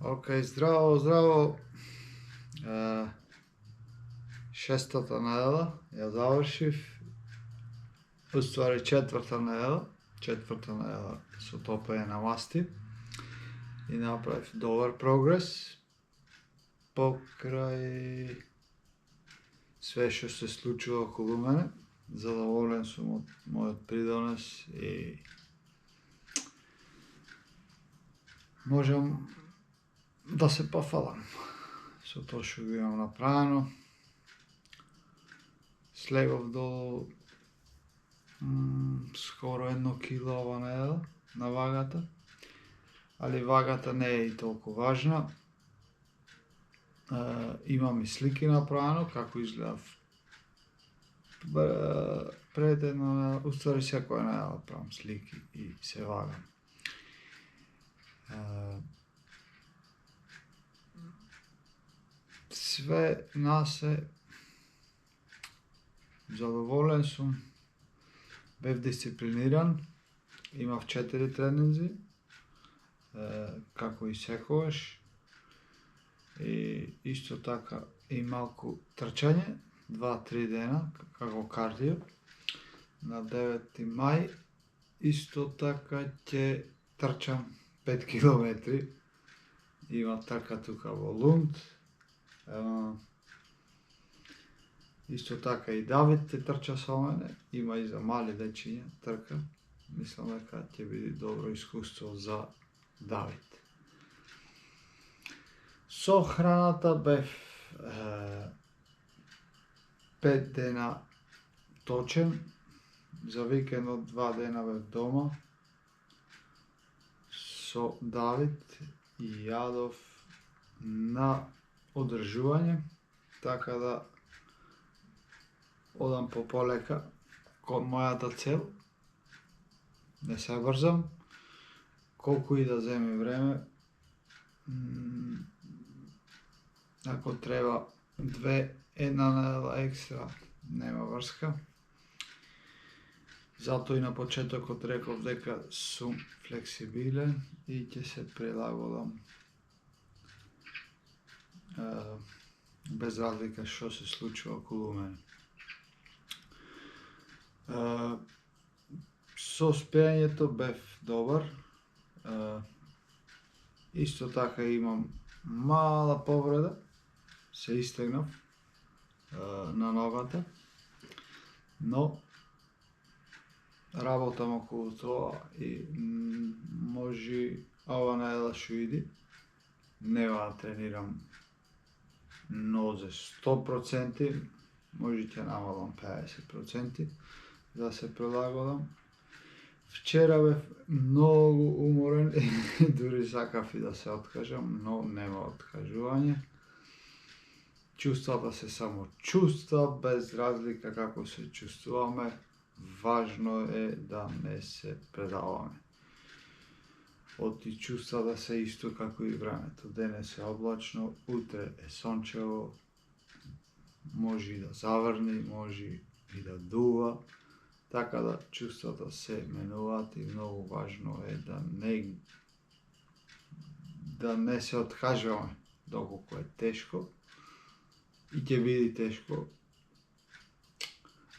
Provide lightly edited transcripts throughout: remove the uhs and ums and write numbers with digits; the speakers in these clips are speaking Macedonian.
Океј, здраво. Шестата недела ја завршив, уствари четврта недела со топење на масти и направив добар прогрес покрај све што се случува околу мене. Задоволен сум од мојот придонес и можам да се пофалам со тоа што го имам направено. Слегов до скоро 1 кило ова недела на вагата, али вагата не е и толку важна. Имам и слики направено како изгледав пред една, уствари секоја недела правам слики и се вагам. Све насе задоволен сум, бев дисциплиниран, имав 4 тренинзи, како и секогаш, и исто така и малку трчање, 2-3 дена, како кардио. На 9 мај исто така ќе трчам 5 километри, има трка тука во Лунд. Исто така и Давид ќе трча со мене, има и за мали дечиња трка. Мислам дека ќе биде добро искуство за Давид. Со храната бев 5 дена точен, за викендот 2 дена бев дома со Давид и јадов на одржување, така да одам полека кон мојата цел. Не се брзам, колку и да земе време. Ако треба една недела екстра, нема врска. Затоа и на почетокот реков дека сум флексибилен и ќе се прилагодам без разлика што се случува околу мене. Со спењето бев добар, исто така имам мала повреда, се истегнав на ногата, но работам околу тоа и може ова недела што иди, нема да тренирам нозе 100%, може ќе намалам 50%, да се прилагодам. Вчера бев многу уморен и дури сакав и да се откажам, но нема откажување. Чувствата се само чувства, без разлика како се чувствуваме, важно е да не се предаваме. Оти чувствата се исто како и времето. Денес е облачно, утре е сончево, може и да заврни, може и да дува, така да чувствата се менуваат и многу важно е да не се откажуваме доколку е тешко и ќе биде тешко.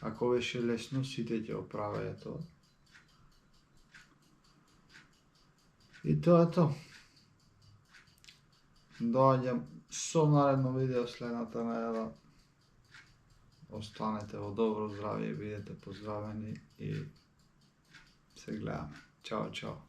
Ако беше лесно, сите ќе оправеја тоа. И тоа е тоа. Доаѓам со наредно видео следната недела. Останете во добро здравје, бидете поздравени и се гледаме. Чао, чао.